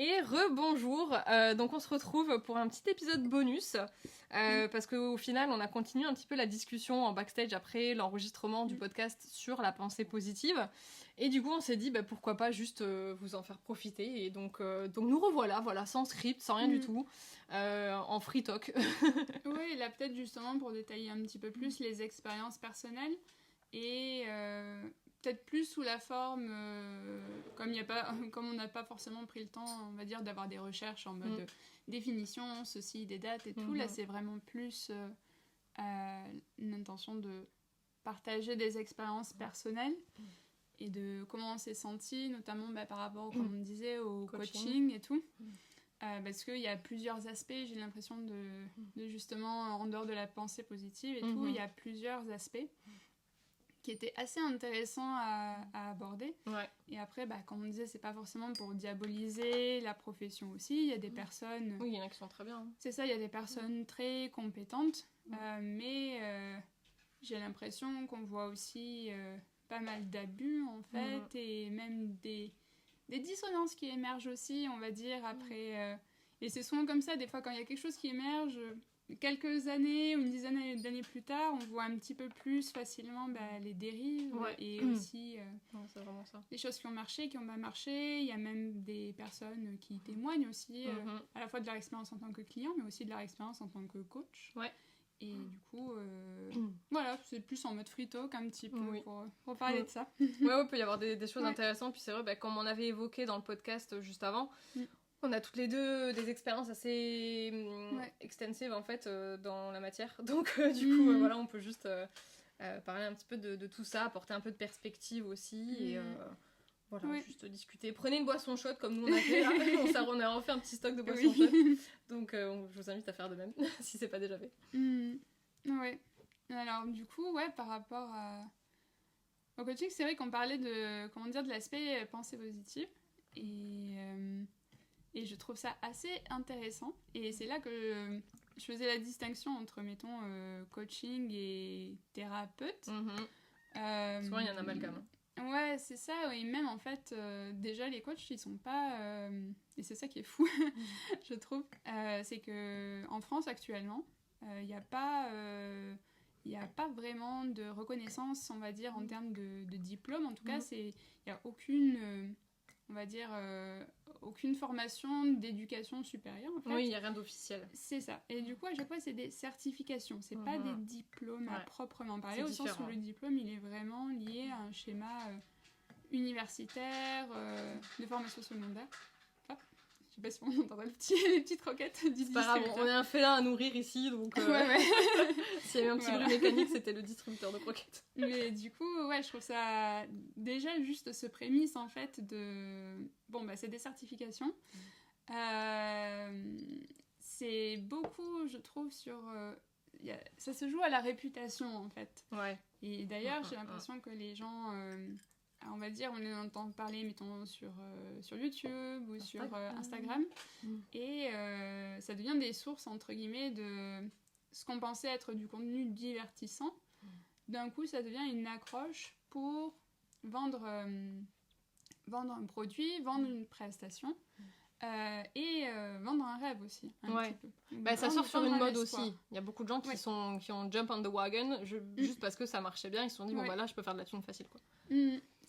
Et rebonjour, donc on se retrouve pour un petit épisode bonus, parce qu'au final on a continué un petit peu la discussion en backstage après l'enregistrement du podcast sur la pensée positive, et du coup on s'est dit pourquoi pas juste vous en faire profiter, et donc nous revoilà, voilà, sans script, sans rien du tout, en free talk. Oui, là peut-être justement pour détailler un petit peu plus les expériences personnelles, et peut-être plus sous la forme, comme on n'a pas forcément pris le temps, on va dire, d'avoir des recherches en mode définition, ceci, des dates et tout. Là, c'est vraiment plus une intention de partager des expériences personnelles et de comment on s'est senti, notamment par rapport, comme on disait, au coaching et tout. Parce qu'il y a plusieurs aspects, j'ai l'impression de justement, en dehors de la pensée positive et tout, il y a plusieurs aspects qui était assez intéressant à aborder. Ouais. Et après, comme on disait, c'est pas forcément pour diaboliser la profession aussi. Il y a des personnes... Oui, il y en a qui sont très bien. C'est ça, il y a des personnes très compétentes. Mais j'ai l'impression qu'on voit aussi pas mal d'abus, en fait, et même des dissonances qui émergent aussi, on va dire, après... et c'est souvent comme ça, des fois, quand il y a quelque chose qui émerge... Quelques années ou une dizaine d'années plus tard, on voit un petit peu plus facilement les dérives et aussi c'est vraiment ça. des choses qui ont marché, qui n'ont pas marché. Il y a même des personnes qui témoignent aussi à la fois de leur expérience en tant que client, mais aussi de leur expérience en tant que coach. Ouais. Et du coup, voilà, c'est plus en mode free talk un petit peu pour parler de ça. Ouais, il peut y avoir des choses intéressantes. Puis c'est vrai, comme on avait évoqué dans le podcast juste avant, on a toutes les deux des expériences assez extensives en fait dans la matière. Donc du coup, voilà, on peut juste parler un petit peu de tout ça, apporter un peu de perspective aussi et voilà, juste discuter. Prenez une boisson chaude comme nous on a fait là. on a refait un petit stock de boissons chaudes. Donc je vous invite à faire de même si c'est pas déjà fait. Ouais. Alors du coup, par rapport au coaching, c'est vrai qu'on parlait de l'aspect pensée positive et je trouve ça assez intéressant. Et c'est là que je faisais la distinction entre, mettons, coaching et thérapeute. Souvent, il y a un amalgame. Ouais, c'est ça. Et même, en fait, déjà, les coachs, ils sont pas... et c'est ça qui est fou, je trouve. C'est qu'en France, actuellement, il n'y a pas... il n'y a pas vraiment de reconnaissance, on va dire, en termes de diplôme. En tout cas, il n'y a aucune... on va dire, aucune formation d'éducation supérieure, en fait. Oui, il n'y a rien d'officiel. C'est ça. Et du coup, à chaque fois, c'est des certifications. C'est pas des diplômes à proprement parler, au sens où le diplôme, il est vraiment lié à un schéma universitaire, de formation secondaire. Hop. Je sais pas si on entendra les petites roquettes du distributeur. C'est pas grave, on est un félin à nourrir ici, donc s'il y avait un petit bruit mécanique, c'était le distributeur de croquettes. Mais du coup, je trouve ça... Déjà, juste ce prémisse, en fait, de... Bon, c'est des certifications. C'est beaucoup, je trouve, sur... Ça se joue à la réputation, en fait. Ouais. Et d'ailleurs, j'ai l'impression que les gens... on va dire, on les entend parler, mettons, sur YouTube ou sur Instagram. Et ça devient des sources, entre guillemets, de ce qu'on pensait être du contenu divertissant. D'un coup, ça devient une accroche pour vendre un produit, vendre une prestation et vendre un rêve aussi, un petit peu. Ça sort sur une mode aussi. Il y a beaucoup de gens qui ont jump on the wagon juste parce que ça marchait bien. Ils se sont dit, là, je peux faire de la thune facile, quoi.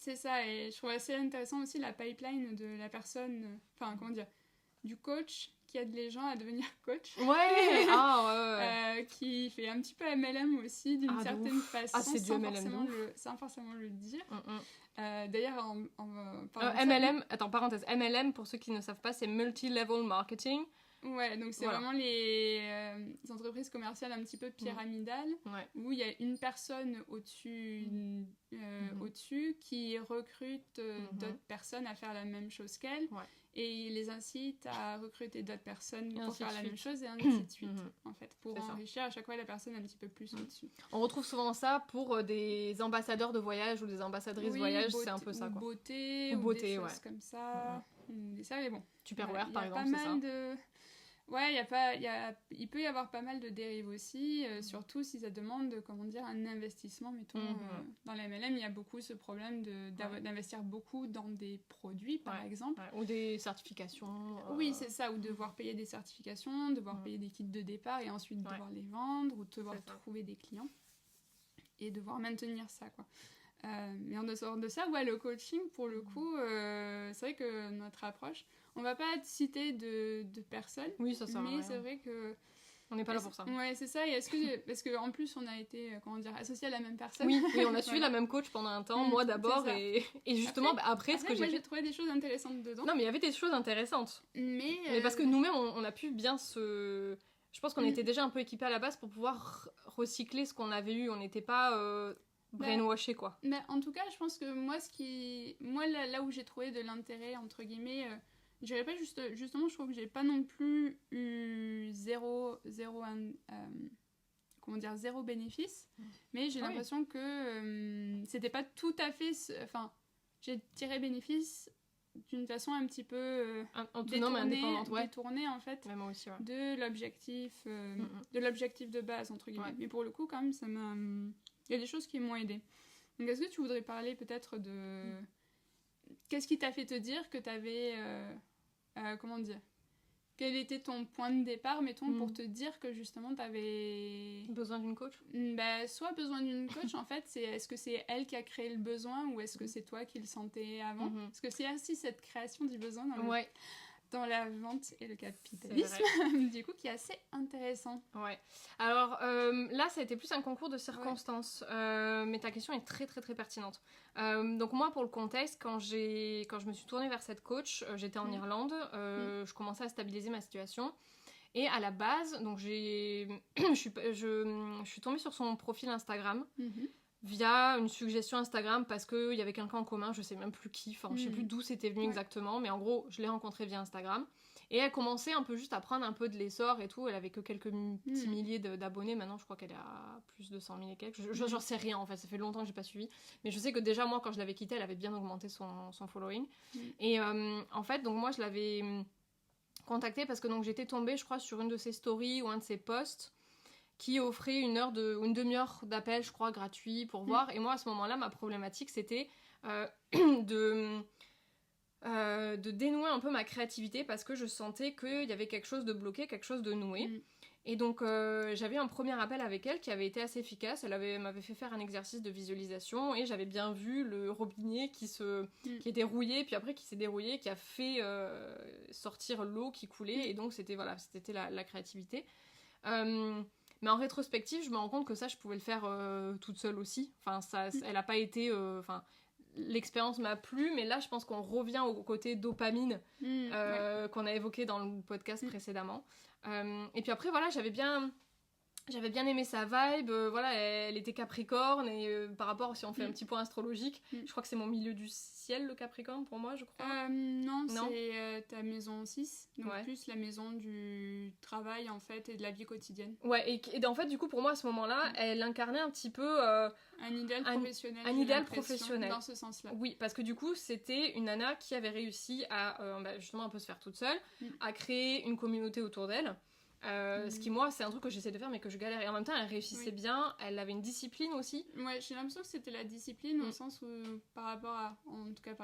C'est ça, et je trouve assez intéressant aussi la pipeline de la personne, du coach qui aide les gens à devenir coach. Qui fait un petit peu MLM aussi, d'une certaine façon, c'est sans forcément le dire. D'ailleurs, MLM, attends, parenthèse, MLM, pour ceux qui ne savent pas, c'est Multi-Level Marketing. Ouais, donc c'est vraiment les entreprises commerciales un petit peu pyramidales, où il y a une personne au-dessus qui recrute d'autres personnes à faire la même chose qu'elle, et il les incite à recruter d'autres personnes pour faire la même chose, et ainsi de suite, en fait, pour enrichir à chaque fois la personne un petit peu plus au-dessus. On retrouve souvent ça pour des ambassadeurs de voyage ou des ambassadrices voyage, c'est un peu ça, quoi. Ou beauté, des choses comme ça, des ça, mais bon. Tupperware, par exemple, c'est ça. Ouais, il peut y avoir pas mal de dérives aussi, surtout si ça demande, un investissement. Mettons, dans la MLM, il y a beaucoup ce problème d'investir beaucoup dans des produits, par exemple. Ouais. Ou des certifications. Oui, c'est ça, ou devoir payer des certifications, devoir payer des kits de départ et ensuite devoir les vendre, ou devoir trouver des clients et devoir maintenir ça, quoi. Mais en dehors de ça, le coaching, pour le coup, c'est vrai que notre approche, on va pas citer de personnes, oui, ça sert à rien. Mais c'est vrai que on n'est pas là pour ça. Ouais, c'est ça. Et parce qu'en plus, on a été, associés à la même personne. Oui, on a suivi la même coach pendant un temps, moi d'abord, et justement, après ce que j'ai trouvé des choses intéressantes dedans. Non, mais il y avait des choses intéressantes. Mais parce que nous-mêmes, on a pu bien se... Je pense qu'on était déjà un peu équipés à la base pour pouvoir recycler ce qu'on avait eu. On n'était pas brainwashés, quoi. Mais en tout cas, je pense que moi, là où j'ai trouvé de l'intérêt, entre guillemets... je dirais pas justement, je trouve que j'ai pas non plus eu zéro bénéfice, mais j'ai l'impression que c'était pas tout à fait... j'ai tiré bénéfice d'une façon un petit peu autonome et indépendante, détournée, en fait, mais moi aussi, de l'objectif de base, entre guillemets. Mais pour le coup, quand même, ça m'a... Il y a des choses qui m'ont aidée. Donc, est-ce que tu voudrais parler peut-être de... Qu'est-ce qui t'a fait te dire que t'avais... quel était ton point de départ, mettons, pour te dire que justement t'avais... Besoin d'une coach ? Soit besoin d'une coach, en fait, est-ce que c'est elle qui a créé le besoin ou est-ce que c'est toi qui le sentais avant ? Parce que c'est aussi cette création du besoin dans la vente et le capitalisme, du coup, qui est assez intéressant. Ouais. Alors là, ça a été plus un concours de circonstances, mais ta question est très très très pertinente. Donc moi, pour le contexte, quand je me suis tournée vers cette coach, j'étais en Irlande, je commençais à stabiliser ma situation. Et à la base, donc je suis tombée sur son profil Instagram. Via une suggestion Instagram parce qu'il y avait quelqu'un en commun, je sais même plus qui, je sais plus d'où c'était venu exactement, mais en gros je l'ai rencontrée via Instagram et elle commençait un peu juste à prendre un peu de l'essor et tout, elle avait que quelques petits milliers d'abonnés, maintenant je crois qu'elle est à plus de 100 000 et quelques, j'en sais rien en fait, ça fait longtemps que j'ai pas suivi, mais je sais que déjà moi quand je l'avais quittée elle avait bien augmenté son following et en fait donc moi je l'avais contactée parce que donc j'étais tombée je crois sur une de ses stories ou un de ses posts qui offrait une demi-heure d'appel, je crois, gratuit pour voir. Et moi, à ce moment-là, ma problématique, c'était de dénouer un peu ma créativité parce que je sentais qu'il y avait quelque chose de bloqué, quelque chose de noué. Et donc, j'avais un premier appel avec elle qui avait été assez efficace. Elle m'avait fait faire un exercice de visualisation et j'avais bien vu le robinet qui était rouillé, puis après qui s'est dérouillé, qui a fait sortir l'eau qui coulait. Et donc, c'était la créativité. Mais en rétrospective, je me rends compte que ça, je pouvais le faire toute seule aussi. Elle n'a pas été... l'expérience m'a plu, mais là, je pense qu'on revient au côté dopamine qu'on a évoqué dans le podcast précédemment. Et puis après, j'avais bien aimé sa vibe. Elle était Capricorne, et par rapport, si on fait un petit point astrologique, je crois que c'est mon milieu du ciel, le Capricorne, pour moi, je crois. Non, c'est ta maison 6, donc plus la maison du travail, en fait, et de la vie quotidienne. Ouais, et en fait, du coup, pour moi, à ce moment-là, elle incarnait un petit peu... un idéal professionnel. Un idéal professionnel. Dans ce sens-là. Oui, parce que du coup, c'était une nana qui avait réussi à, justement, un peu se faire toute seule, à créer une communauté autour d'elle. Ce qui, moi, c'est un truc que j'essaie de faire mais que je galère, et en même temps elle réussissait bien, elle avait une discipline aussi. Ouais, j'ai l'impression que c'était la discipline au sens où par rapport à, en tout cas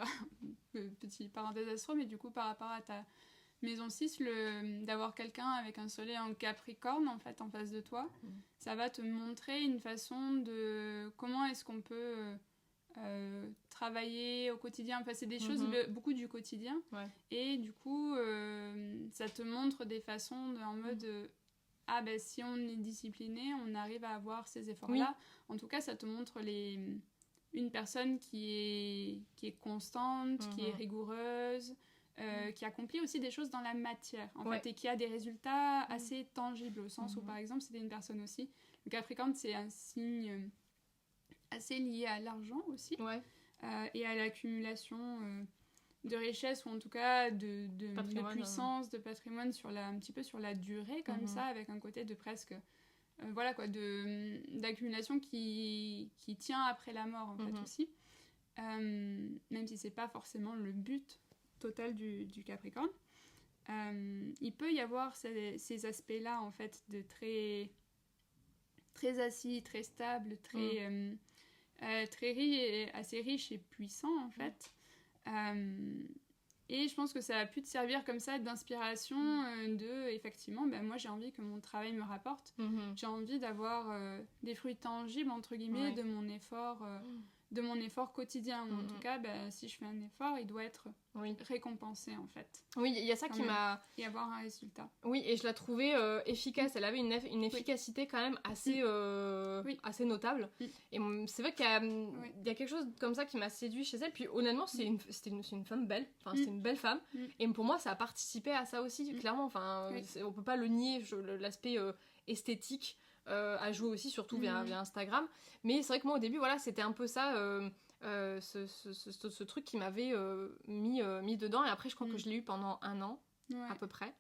petit parenthèse astro, mais du coup par rapport à ta maison 6, d'avoir quelqu'un avec un soleil en Capricorne en fait en face de toi, ça va te montrer une façon de comment est-ce qu'on peut travailler au quotidien, enfin c'est des choses beaucoup du quotidien, et du coup ça te montre des façons en mode si on est discipliné on arrive à avoir ces efforts là, en tout cas ça te montre une personne qui est constante, qui est rigoureuse, qui accomplit aussi des choses dans la matière en fait, et qui a des résultats assez tangibles, au sens où par exemple c'était une personne aussi, le Capricorne c'est un signe assez lié à l'argent aussi, et à l'accumulation de richesses, ou en tout cas de puissance, de patrimoine un petit peu sur la durée comme ça, avec un côté de presque d'accumulation qui tient après la mort en fait aussi, même si c'est pas forcément le but total du Capricorne. il peut y avoir ces aspects-là, en fait, de très, très assis, très stable, très, assez riche et puissant, en fait. Et je pense que ça a pu te servir comme ça d'inspiration, effectivement, moi j'ai envie que mon travail me rapporte. J'ai envie d'avoir des fruits tangibles, entre guillemets, de mon effort quotidien. Ou en tout cas, si je fais un effort, il doit être récompensé, en fait. Oui, il y a ça qui m'a... Et avoir un résultat. Oui, et je la trouvais efficace. Elle avait une efficacité quand même assez, assez notable. Et c'est vrai qu'il y a quelque chose comme ça qui m'a séduit chez elle. Puis honnêtement, c'est une femme belle. Enfin, c'est une belle femme. Et pour moi, ça a participé à ça aussi, clairement. Enfin, on peut pas le nier, l'aspect esthétique a joué aussi, surtout via Instagram. Mais c'est vrai que moi, au début, voilà, c'était un peu ça... ce truc qui m'avait mis dedans. Et après, je crois que je l'ai eu pendant 1 an, à peu près. Un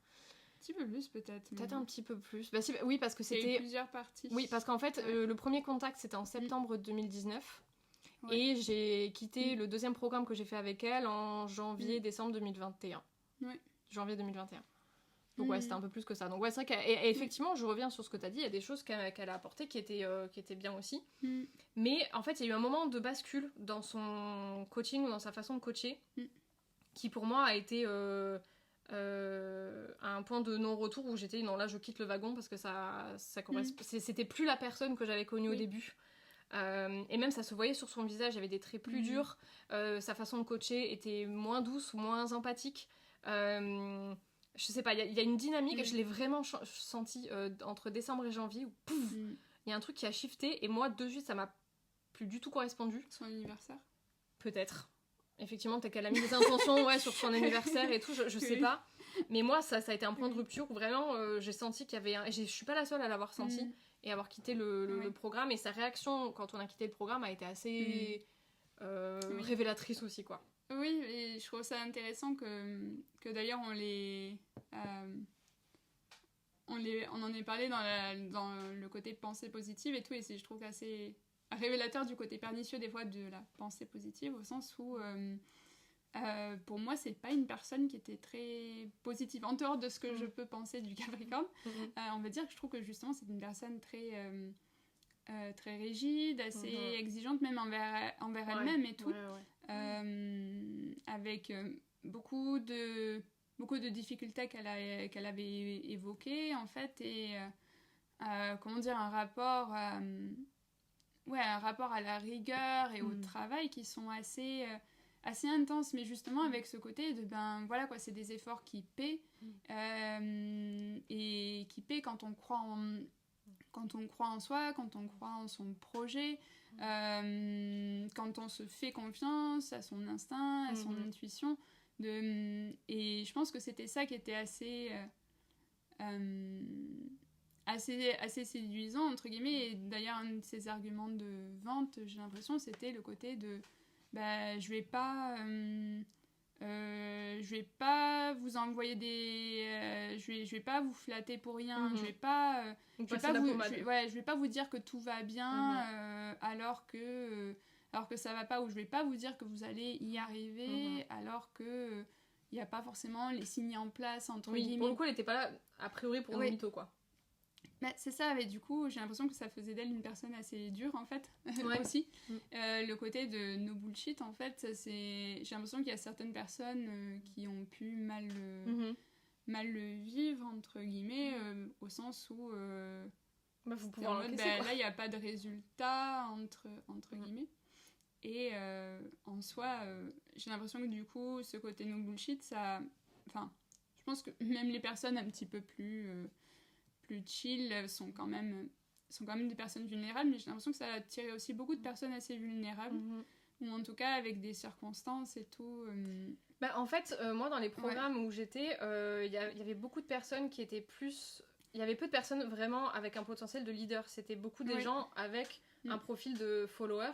petit peu plus, peut-être. Peut-être un petit peu plus. Oui, parce que c'était... Il y a eu plusieurs parties. Oui, parce qu'en fait, le premier contact, c'était en septembre 2019. Et j'ai quitté le deuxième programme que j'ai fait avec elle en janvier-décembre 2021. Janvier 2021. Donc c'était un peu plus que ça. Donc c'est vrai qu'effectivement, je reviens sur ce que tu as dit, il y a des choses qu'elle a apportées qui étaient bien aussi. Mais en fait, il y a eu un moment de bascule dans son coaching ou dans sa façon de coacher qui pour moi a été à un point de non-retour où j'étais, non là je quitte le wagon parce que ça correspond. C'était plus la personne que j'avais connue au début. Et même ça se voyait sur son visage, il y avait des traits plus durs, sa façon de coacher était moins douce, moins empathique. Je sais pas, il y a une dynamique, je l'ai vraiment senti entre décembre et janvier où pouf, il y a un truc qui a shifté et moi de suite ça m'a plus du tout correspondu. Son anniversaire peut-être. Effectivement, peut-être qu'elle a mis des intentions sur son anniversaire et tout, je sais pas. Mais moi ça a été un point de rupture où vraiment j'ai senti qu'il y avait je suis pas la seule à l'avoir senti et avoir quitté le programme, et sa réaction quand on a quitté le programme a été assez révélatrice aussi, quoi. Oui, et je trouve ça intéressant que d'ailleurs on en ait parlé dans le côté pensée positive et tout, et je trouve assez révélateur du côté pernicieux des fois de la pensée positive, au sens où pour moi c'est pas une personne qui était très positive en dehors de ce que je peux penser du Capricorne. On va dire que je trouve que justement c'est une personne très très rigide, assez exigeante même envers elle-même et tout. Avec beaucoup de difficultés qu'elle avait évoquées en fait, et comment dire, un rapport à la rigueur et au travail qui sont assez intenses, mais justement avec ce côté de voilà quoi, c'est des efforts qui paient, et qui paient quand on croit en soi, quand on croit en son projet, quand on se fait confiance à son instinct, à son intuition. Et je pense que c'était ça qui était assez séduisant, entre guillemets. Et d'ailleurs, un de ses arguments de vente, j'ai l'impression, c'était le côté de je vais pas vous envoyer je vais pas vous flatter pour rien, je vais pas vous dire que tout va bien alors que ça va pas, ou je vais pas vous dire que vous allez y arriver alors que il y a pas forcément les signes en place, entre guillemets. Pour le coup, elle était pas là a priori pour une mytho, quoi. C'est ça, mais du coup j'ai l'impression que ça faisait d'elle une personne assez dure en fait. Aussi. Le côté de no bullshit, en fait, j'ai l'impression qu'il y a certaines personnes qui ont pu mal le vivre, entre guillemets, au sens où faut pouvoir là il n'y a pas de résultat, entre guillemets. Et en soi j'ai l'impression que du coup ce côté no bullshit, ça, enfin je pense que même les personnes un petit peu plus chill sont quand même des personnes vulnérables, mais j'ai l'impression que ça a attiré aussi beaucoup de personnes assez vulnérables, ou en tout cas avec des circonstances et tout. En fait, moi dans les programmes où j'étais, il y avait beaucoup de personnes qui étaient plus... Il y avait peu de personnes vraiment avec un potentiel de leader, c'était beaucoup des gens avec un profil de follower.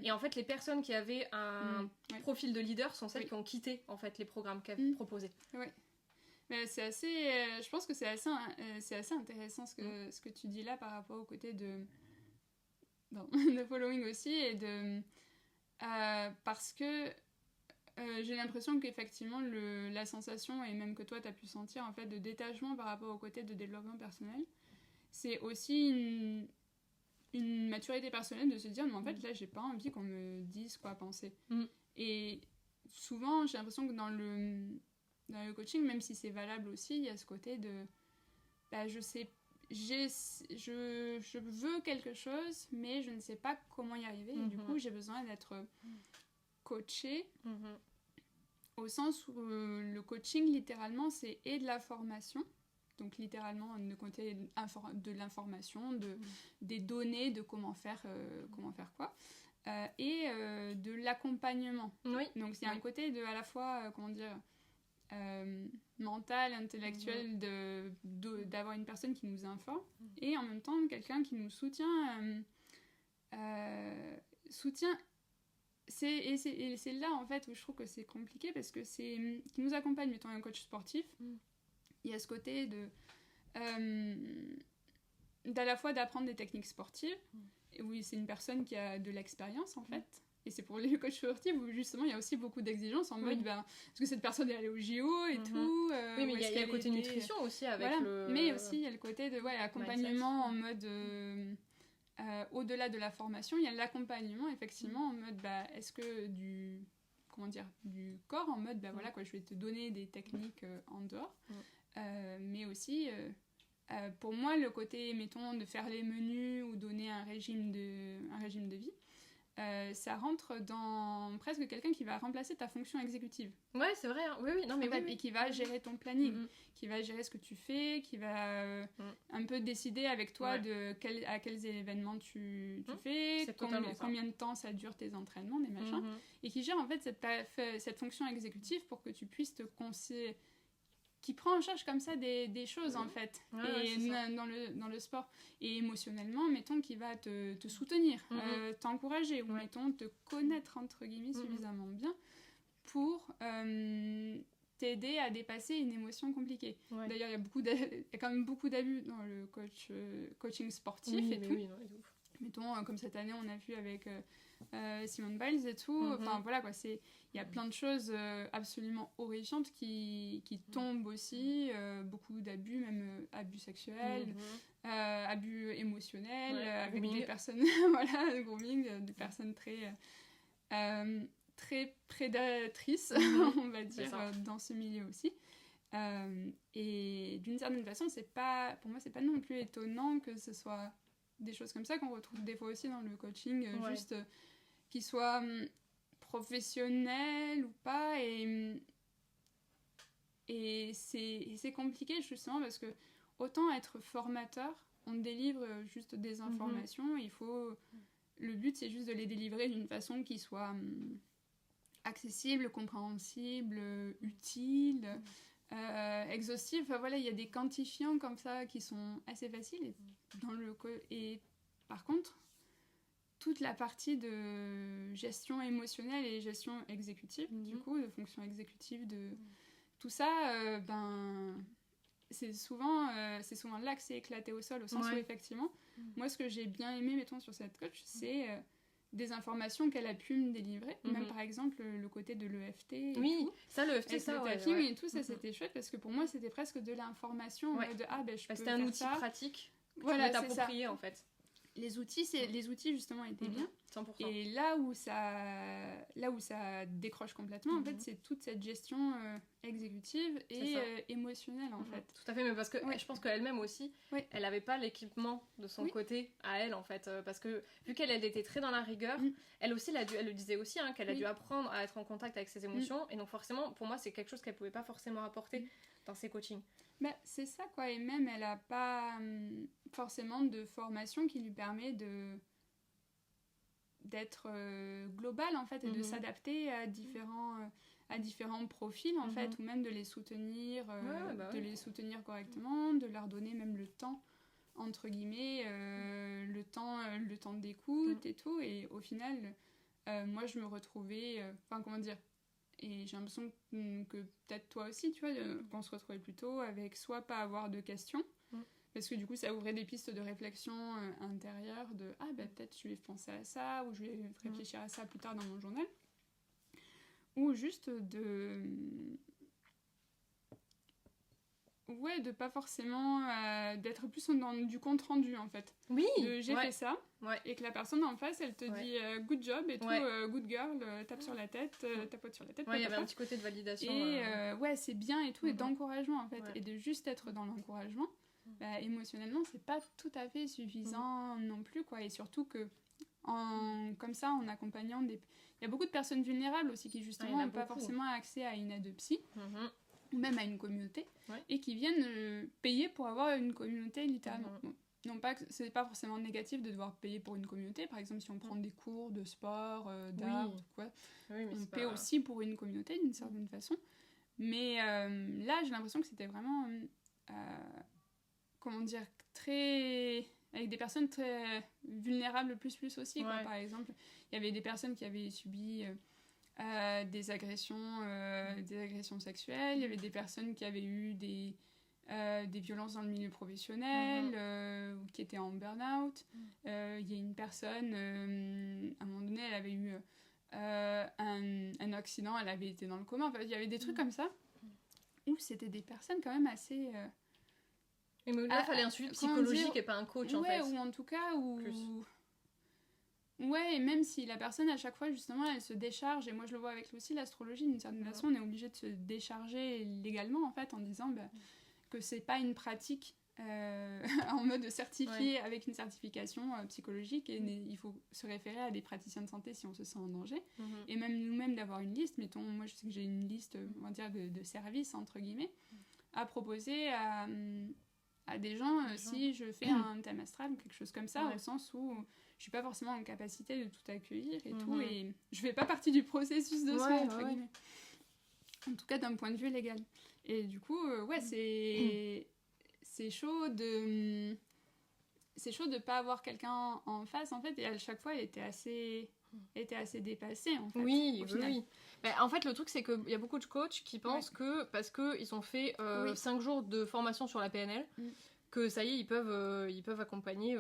Et en fait, les personnes qui avaient un profil de leader sont celles qui ont quitté en fait les programmes qu'elles proposaient. Mais c'est assez, je pense que c'est assez intéressant ce que tu dis là par rapport au côté de following aussi, et parce que j'ai l'impression qu'effectivement la sensation, et même que toi t'as pu sentir en fait, de détachement par rapport au côté de développement personnel, c'est aussi une maturité personnelle de se dire mais en fait là j'ai pas envie qu'on me dise quoi penser. Et souvent j'ai l'impression que dans le coaching, même si c'est valable aussi, il y a ce côté de je veux quelque chose mais je ne sais pas comment y arriver, et du coup j'ai besoin d'être coachée, au sens où le coaching littéralement c'est et de la formation, donc littéralement de côté de l'information, des données de comment faire quoi, et de l'accompagnement. Donc c'est un côté de à la fois mental, intellectuel, d'avoir une personne qui nous informe, et en même temps quelqu'un qui nous soutient. Et c'est là en fait où je trouve que c'est compliqué, parce que c'est qui nous accompagne, mettons un coach sportif, il y a ce côté d'à la fois d'apprendre des techniques sportives, et oui, c'est une personne qui a de l'expérience en fait. Et c'est pour les coachs sportifs où justement il y a aussi beaucoup d'exigences en mode est-ce que cette personne est allée au JO et tout, oui, mais il y a le côté nutrition aussi avec mais aussi il y a le côté de accompagnement en mode au-delà de la formation, il y a l'accompagnement effectivement en mode est-ce que du corps, en mode voilà quoi, je vais te donner des techniques en dehors, mais aussi pour moi le côté mettons de faire les menus ou donner un régime de vie, ça rentre dans presque quelqu'un qui va remplacer ta fonction exécutive. Ouais, c'est vrai, hein. Oui, non, mais et qui va gérer ton planning, qui va gérer ce que tu fais, qui va un peu décider avec toi à quels événements tu fais, combien de temps ça dure tes entraînements, des machins, et qui gère en fait cette fonction exécutive pour que tu puisses te conseiller, qui prend en charge comme ça des choses en fait, et dans le sport, et émotionnellement mettons qui va te soutenir, t'encourager, ou mettons te connaître entre guillemets suffisamment bien pour t'aider à dépasser une émotion compliquée. D'ailleurs il y a quand même beaucoup d'abus dans le coaching sportif mettons comme cette année on a vu avec Simone Biles et tout, voilà quoi, il y a plein de choses absolument horrifiantes qui tombent aussi, beaucoup d'abus, même abus sexuels, abus émotionnels, avec des personnes le grooming, des personnes très prédatrices, on va dire, dans ce milieu aussi. Et d'une certaine façon, pour moi, c'est pas non plus étonnant que ce soit des choses comme ça qu'on retrouve des fois aussi dans le coaching, juste qu'ils soient professionnels ou pas, et c'est compliqué justement parce que autant être formateur, on délivre juste des informations, le but c'est juste de les délivrer d'une façon qui soit accessible, compréhensible, utile, exhaustive. Enfin voilà, il y a des quantifiants comme ça qui sont assez faciles, et par contre toute la partie de gestion émotionnelle et gestion exécutive, du coup, de fonction exécutive, de tout ça, c'est souvent là que c'est éclaté au sol, au sens où effectivement, moi ce que j'ai bien aimé, mettons, sur cette coach, c'est des informations qu'elle a pu me délivrer, même par exemple le côté de l'EFT. Ça, l'EFT, ça, et tout ça, c'était chouette, parce que pour moi, c'était presque de l'information, de je peux c'était un outil pratique que tu peux t'approprier, en fait. Les outils justement étaient bien. 100%. Et là où ça décroche complètement, en fait, c'est toute cette gestion exécutive et émotionnelle, en fait. Tout à fait, mais parce que je pense qu'elle-même aussi, elle n'avait pas l'équipement de son côté à elle, en fait. Parce que vu qu'elle était très dans la rigueur, elle aussi, elle le disait aussi, qu'elle a dû apprendre à être en contact avec ses émotions. Et donc forcément, pour moi, c'est quelque chose qu'elle ne pouvait pas forcément apporter dans ses coachings. C'est ça, quoi. Et même, elle n'a pas forcément de formation qui lui permet d'être globale, en fait, et de s'adapter à différents profils, en fait, ou même de les soutenir, les soutenir correctement, de leur donner même le temps, entre guillemets, le temps d'écoute et tout. Et au final, moi, je me retrouvais... Et j'ai l'impression que peut-être toi aussi, tu vois, qu'on se retrouvait plutôt avec soit pas avoir de questions, parce que du coup ça ouvrait des pistes de réflexion intérieure, peut-être je vais penser à ça, ou je vais réfléchir à ça plus tard dans mon journal, ou juste de pas forcément d'être plus dans du compte rendu en fait. Oui. J'ai fait ça et que la personne en face elle te dit good job et tout, good girl, tape sur la tête, tapote sur la tête. Il y avait un petit côté de validation. Et c'est bien et tout, et d'encouragement en fait. Et de juste être dans l'encouragement, émotionnellement c'est pas tout à fait suffisant non plus quoi. Et surtout que comme ça en accompagnant il y a beaucoup de personnes vulnérables aussi qui justement n'ont pas forcément accès à une aide psy. Ou même à une communauté, et qui viennent payer pour avoir une communauté littéralement. Bon, non pas que c'est pas forcément négatif de devoir payer pour une communauté, par exemple si on prend des cours de sport, d'art, quoi, on paie aussi pour une communauté d'une certaine façon. Mais là j'ai l'impression que c'était vraiment très avec des personnes très vulnérables plus aussi quoi. Par exemple il y avait des personnes qui avaient subi des agressions sexuelles, il y avait des personnes qui avaient eu des violences dans le milieu professionnel, ou qui étaient en burn-out. Il y a une personne, à un moment donné, elle avait eu un accident, elle avait été dans le coma. Enfin, il y avait des trucs comme ça, où c'était des personnes quand même assez... Et mais là, il fallait un suivi psychologique et pas un coach, en fait. Ou en tout cas, Ouais, et même si la personne, à chaque fois, justement, elle se décharge, et moi je le vois avec aussi l'astrologie, d'une certaine façon, on est obligé de se décharger légalement, en fait, en disant que c'est pas une pratique en mode certifié avec une certification psychologique, et il faut se référer à des praticiens de santé si on se sent en danger. Et même nous-mêmes d'avoir une liste, mettons, moi je sais que j'ai une liste, on va dire, de services, entre guillemets, à proposer à des gens si je fais un thème astral ou quelque chose comme ça, au sens où je suis pas forcément en capacité de tout accueillir et tout, et je fais pas partie du processus de soins, entre guillemets. En tout cas, d'un point de vue légal. Et du coup, c'est chaud de pas avoir quelqu'un en face, en fait, et à chaque fois, elle était assez dépassée, en fait. Oui. En fait, le truc, c'est qu'il y a beaucoup de coachs qui pensent que, parce qu'ils ont fait 5 jours de formation sur la PNL, que ça y est, ils peuvent accompagner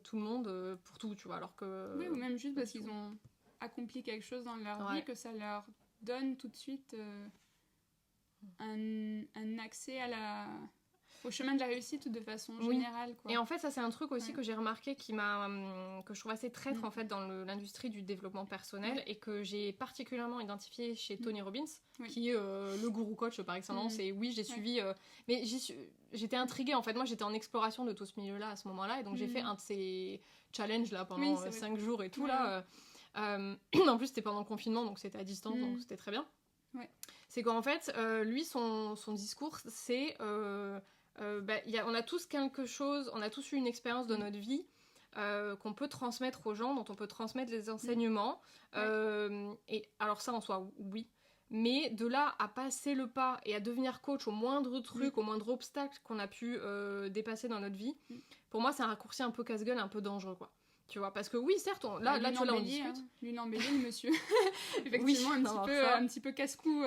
tout le monde pour tout, tu vois, alors que... Oui, ou même juste parce qu'ils ont accompli quelque chose dans leur vie, que ça leur donne tout de suite un accès au chemin de la réussite de façon générale, quoi. Et en fait, ça, c'est un truc aussi que j'ai remarqué que je trouve assez traître, en fait, dans l'industrie du développement personnel, et que j'ai particulièrement identifié chez Tony Robbins, qui est le gourou coach par excellence. Et oui, j'ai suivi... mais j'étais intriguée, en fait. Moi, j'étais en exploration de tout ce milieu-là à ce moment-là, et donc j'ai fait un de ces challenges là pendant 5 jours et tout, là. En plus, c'était pendant le confinement, donc c'était à distance, donc c'était très bien. C'est qu'en fait, lui, son discours, c'est... on a tous quelque chose, on a tous eu une expérience de notre vie qu'on peut transmettre aux gens, dont on peut transmettre les enseignements. Et alors ça, en soi, oui. Mais de là à passer le pas et à devenir coach au moindre truc, au moindre obstacle qu'on a pu dépasser dans notre vie, pour moi, c'est un raccourci un peu casse-gueule, un peu dangereux, quoi. Tu vois, parce que oui, certes, là tu vois, là, on discute. Lune embellie, le monsieur. Effectivement, un petit peu casse-cou.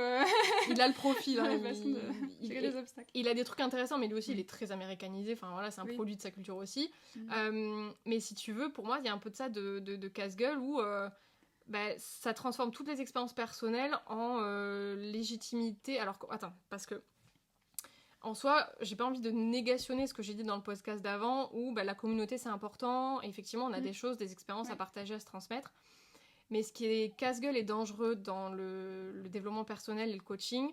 Il a le profil. Les obstacles. Il a des trucs intéressants, mais lui aussi, il est très américanisé. Enfin, voilà, c'est un produit de sa culture aussi. Mais si tu veux, pour moi, il y a un peu de ça de casse-gueule où ça transforme toutes les expériences personnelles en légitimité. Alors, attends, parce que en soi, j'ai pas envie de négationner ce que j'ai dit dans le podcast d'avant, où la communauté c'est important, et effectivement on a des choses, des expériences à partager, à se transmettre. Mais ce qui est casse-gueule et dangereux dans le développement personnel et le coaching,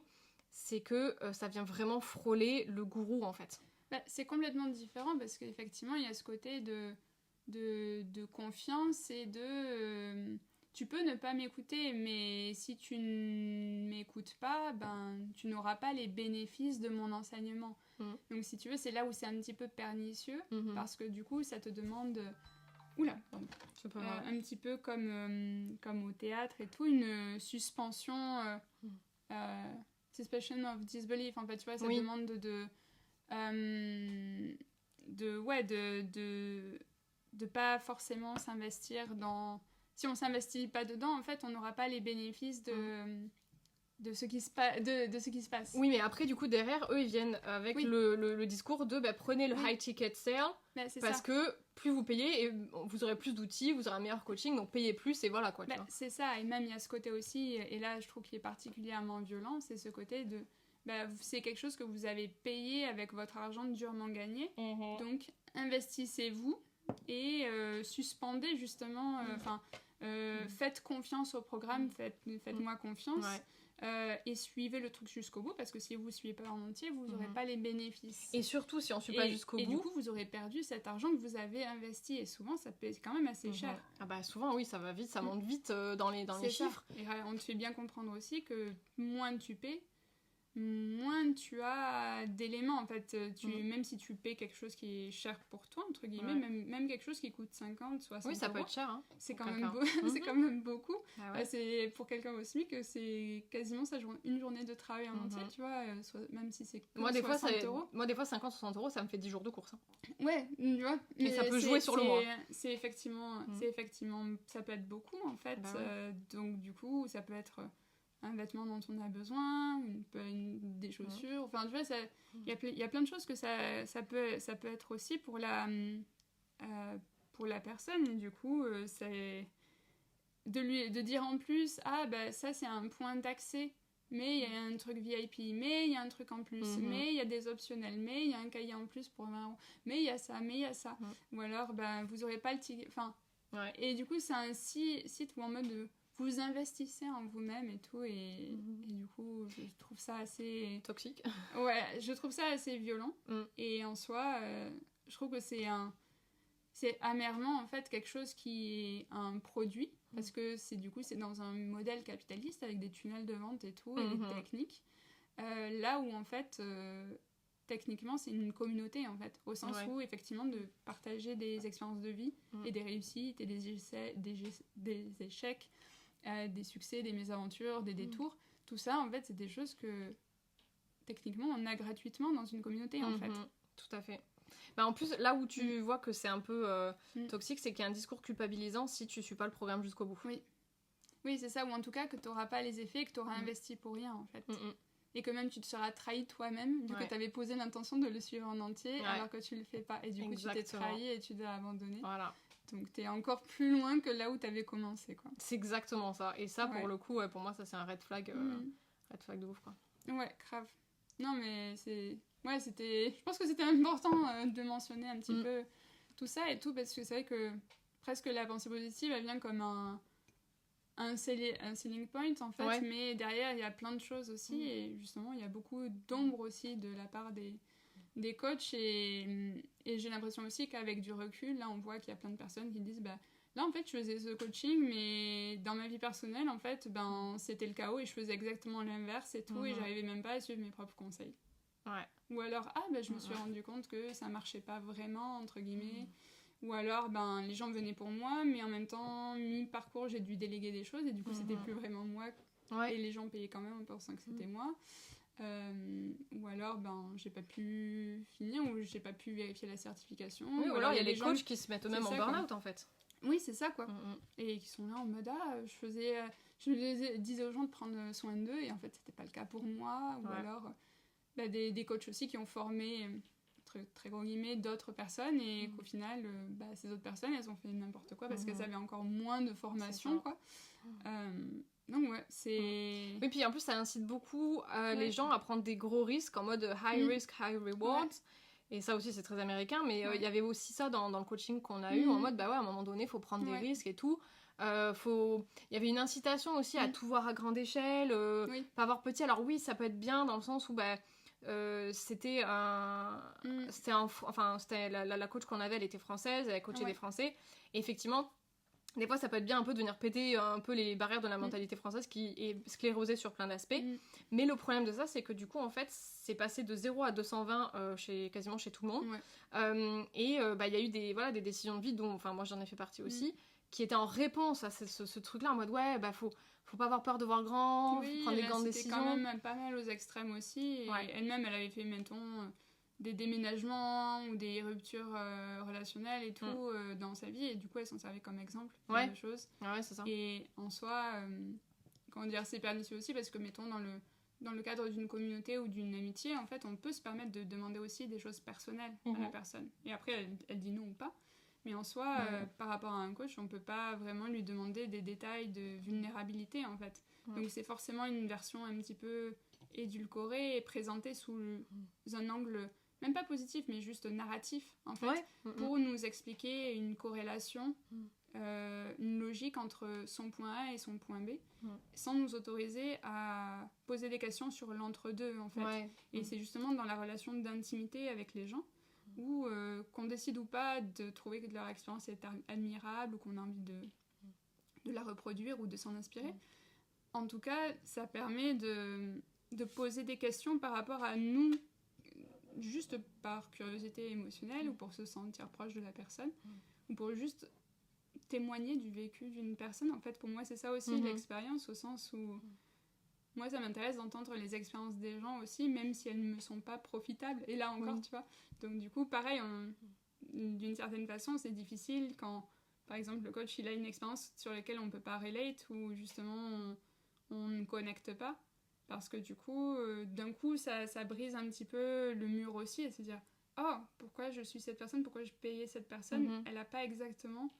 c'est que ça vient vraiment frôler le gourou, en fait. C'est complètement différent, parce qu'effectivement il y a ce côté de confiance et de... tu peux ne pas m'écouter, mais si tu ne m'écoutes pas, tu n'auras pas les bénéfices de mon enseignement. Donc si tu veux, c'est là où c'est un petit peu pernicieux, parce que du coup, ça te demande... Oula, pardon. Un petit peu comme au théâtre et tout, une suspension, suspension of disbelief, en fait, tu vois, ça demande de pas forcément s'investir dans... Si on s'investit pas dedans, en fait, on n'aura pas les bénéfices de ce qui se passe. Oui, mais après, du coup, derrière, eux, ils viennent avec le discours de prenez le high ticket sale, parce que plus vous payez, et vous aurez plus d'outils, vous aurez un meilleur coaching, donc payez plus, et voilà, quoi. Tu vois. C'est ça, et même il y a ce côté aussi, et là, je trouve qu'il est particulièrement violent, c'est ce côté de... c'est quelque chose que vous avez payé avec votre argent durement gagné, donc investissez-vous, et suspendez, justement, faites confiance au programme, faites-moi confiance, et suivez le truc jusqu'au bout, parce que si vous ne suivez pas en entier, vous n'aurez pas les bénéfices. Et surtout, si on ne suit pas jusqu'au bout... Et du coup, vous aurez perdu cet argent que vous avez investi, et souvent, ça paye quand même assez cher. Ah souvent, oui, ça va vite, ça monte vite dans les chiffres. Et on te fait bien comprendre aussi que moins tu paies, moins tu as d'éléments, en fait. Même si tu paies quelque chose qui est cher pour toi, entre guillemets, même quelque chose qui coûte 50, 60 oui, ça peut être cher, hein, c'est quand même beaucoup. C'est pour quelqu'un au SMIC, c'est quasiment une journée de travail en entier, tu vois, même si c'est que 60 euros. Moi, des fois, 50-60 euros, ça me fait 10 jours de course. Hein. Ouais, tu vois. Mais ça peut jouer sur le mois. C'est effectivement, ça peut être beaucoup, en fait. Donc, du coup, ça peut être... un vêtement dont on a besoin, des chaussures, enfin tu vois, il y a plein de choses que ça peut être aussi pour la personne, et du coup c'est de dire en plus ça c'est un point d'accès, mais il y a un truc VIP, mais il y a un truc en plus, mais il y a des optionnels, mais il y a un cahier en plus pour 20 €, mais il y a ça, ou alors vous aurez pas le ticket, et du coup c'est un site où en mode vous investissez en vous-même et tout, et du coup, je trouve ça assez... toxique. Ouais, je trouve ça assez violent. Et en soi, je trouve que c'est amèrement, en fait, quelque chose qui est un produit, parce que c'est dans un modèle capitaliste avec des tunnels de vente et tout, et des techniques. Là où, en fait... techniquement, c'est une communauté, en fait, au sens où, effectivement, de partager des expériences de vie, et des réussites, et des échecs, des succès, des mésaventures, des détours. Tout ça, en fait, c'est des choses que, techniquement, on a gratuitement dans une communauté, en fait. Tout à fait. En plus, là où tu vois que c'est un peu toxique, c'est qu'il y a un discours culpabilisant si tu suis pas le programme jusqu'au bout. Oui, c'est ça, ou en tout cas, que tu n'auras pas les effets, que tu auras investi pour rien, en fait. Et que même tu te seras trahi toi-même, vu que tu avais posé l'intention de le suivre en entier, alors que tu le fais pas. Et du coup, tu t'es trahi et tu t'es abandonné. Voilà. Donc, t'es encore plus loin que là où t'avais commencé, quoi. C'est exactement ça. Et ça, pour le coup, pour moi, ça, c'est un red flag. Red flag de ouf, quoi. Ouais, grave. Non, mais c'est... Ouais, c'était... Je pense que c'était important de mentionner un petit peu tout ça et tout, parce que c'est vrai que presque la pensée positive, elle vient comme un selling point, en fait. Mais derrière, il y a plein de choses aussi. Et justement, il y a beaucoup d'ombre aussi de la part des coachs, et j'ai l'impression aussi qu'avec du recul, là on voit qu'il y a plein de personnes qui disent là en fait je faisais ce coaching, mais dans ma vie personnelle en fait c'était le chaos et je faisais exactement l'inverse et tout, et j'arrivais même pas à suivre mes propres conseils. Ou alors je me suis rendu compte que ça marchait pas vraiment, entre guillemets, ou alors les gens venaient pour moi, mais en même temps mi-parcours j'ai dû déléguer des choses, et du coup c'était plus vraiment moi, et les gens payaient quand même en pensant que c'était moi. Ou alors j'ai pas pu finir, ou j'ai pas pu vérifier la certification, ou alors il y a les coachs qui se mettent eux-mêmes en burn-out, en fait. Oui, c'est ça, quoi. Et qui sont là en mode je disais aux gens de prendre soin d'eux, et en fait c'était pas le cas pour moi. Ou alors des coachs aussi qui ont formé très gros guillemets d'autres personnes, et qu'au final ces autres personnes elles ont fait n'importe quoi parce qu'elles avaient encore moins de formation, quoi. Donc c'est... Oui, puis en plus ça incite beaucoup les gens à prendre des gros risques en mode high risk, high reward. Et ça aussi c'est très américain, mais il y avait aussi ça dans le coaching qu'on a eu, en mode à un moment donné il faut prendre des risques et tout. Il y avait une incitation aussi à tout voir à grande échelle, pas voir petit. Alors oui, ça peut être bien dans le sens où c'était la coach qu'on avait, elle était française, elle coachait des Français, et effectivement des fois ça peut être bien un peu de venir péter un peu les barrières de la mentalité française qui est sclérosée sur plein d'aspects. Mais le problème de ça, c'est que du coup en fait c'est passé de 0 à 220 quasiment chez tout le monde. Et il y a eu des décisions de vie dont moi j'en ai fait partie aussi, qui étaient en réponse à ce truc là, en mode faut pas avoir peur de voir grand, faut prendre des grandes décisions. C'était quand même pas mal aux extrêmes aussi, et elle-même elle avait fait mettons des déménagements ou des ruptures relationnelles et tout dans sa vie, et du coup elle s'en servait comme exemple de choses. C'est ça. Et en soi comment dire, c'est pernicieux aussi parce que, mettons, dans le cadre d'une communauté ou d'une amitié, en fait, on peut se permettre de demander aussi des choses personnelles à la personne. Et après, elle dit non ou pas. Mais en soi, par rapport à un coach, on peut pas vraiment lui demander des détails de vulnérabilité, en fait. Donc c'est forcément une version un petit peu édulcorée et présentée sous un angle, même pas positif, mais juste narratif, en fait, pour nous expliquer une corrélation, une logique entre son point A et son point B, sans nous autoriser à poser des questions sur l'entre-deux, en fait. Et c'est justement dans la relation d'intimité avec les gens, où qu'on décide ou pas de trouver que leur expérience est admirable ou qu'on a envie de la reproduire ou de s'en inspirer. En tout cas, ça permet de poser des questions par rapport à nous, juste par curiosité émotionnelle ou pour se sentir proche de la personne, ou pour juste témoigner du vécu d'une personne. En fait, pour moi, c'est ça aussi l'expérience, au sens où moi, ça m'intéresse d'entendre les expériences des gens aussi, même si elles ne me sont pas profitables. Et là encore, tu vois. Donc du coup, pareil, d'une certaine façon, c'est difficile quand, par exemple, le coach, il a une expérience sur laquelle on ne peut pas relate, ou justement, on ne connecte pas. Parce que du coup, d'un coup, ça brise un petit peu le mur aussi, et se dire, oh, pourquoi je suis cette personne, pourquoi je payais cette personne, elle n'a pas exactement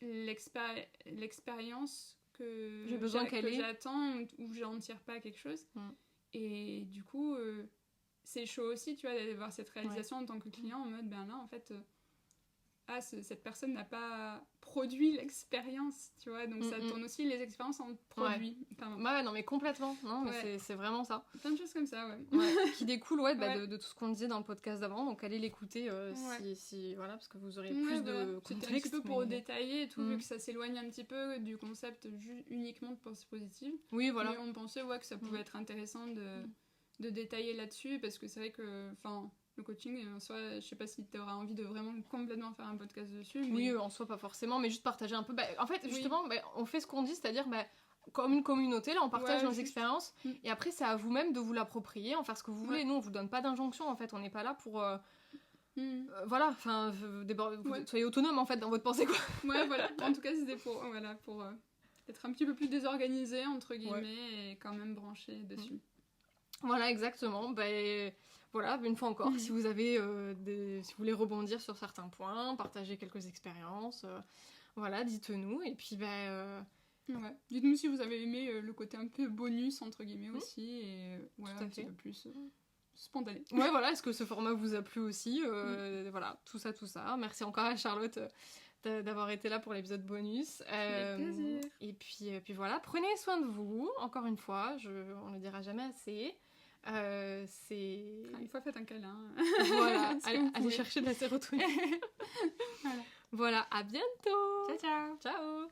l'expérience que j'attends, ou j'en tire pas quelque chose. Et du coup, c'est chaud aussi, tu vois, d'avoir cette réalisation en tant que client, en mode, ben là, en fait, cette personne n'a pas produit l'expérience, tu vois, donc ça tourne aussi les expériences en produit. Enfin, non mais complètement, non, mais c'est vraiment ça. Plein de choses comme ça, qui découlent de tout ce qu'on disait dans le podcast d'avant, donc allez l'écouter si voilà, parce que vous aurez plus de contexte. C'était un petit peu pour détailler et tout, vu que ça s'éloigne un petit peu du concept uniquement de pensée positive. Oui, voilà. Mais on pensait que ça pouvait être intéressant de détailler là-dessus, parce que c'est vrai que, enfin, le coaching, en soi, je sais pas si tu auras envie de vraiment complètement faire un podcast dessus. Mais... Oui, en soi, pas forcément, mais juste partager un peu. En fait, justement, on fait ce qu'on dit, c'est-à-dire, comme une communauté, là, on partage nos expériences, et après, c'est à vous-même de vous l'approprier, en faire ce que vous voulez. Nous, on vous donne pas d'injonction, en fait, on n'est pas là pour... voilà, enfin, soyez autonome, en fait, dans votre pensée, quoi. Voilà. En tout cas, c'était pour être un petit peu plus désorganisé, entre guillemets, et quand même branché dessus. Voilà, exactement. Voilà, une fois encore, si vous avez si vous voulez rebondir sur certains points, partager quelques expériences, voilà, dites-nous. Et puis, dites-nous si vous avez aimé le côté un peu bonus, entre guillemets, aussi, et un petit peu plus spontané. Voilà, est-ce que ce format vous a plu aussi Voilà, tout ça. Merci encore à Charlotte d'avoir été là pour l'épisode bonus. Avec plaisir. Et puis voilà, prenez soin de vous, encore une fois, on le dira jamais assez. Une fois, faites un câlin. Voilà, allez chercher de la sérotonine. Voilà, à bientôt. Ciao. Ciao.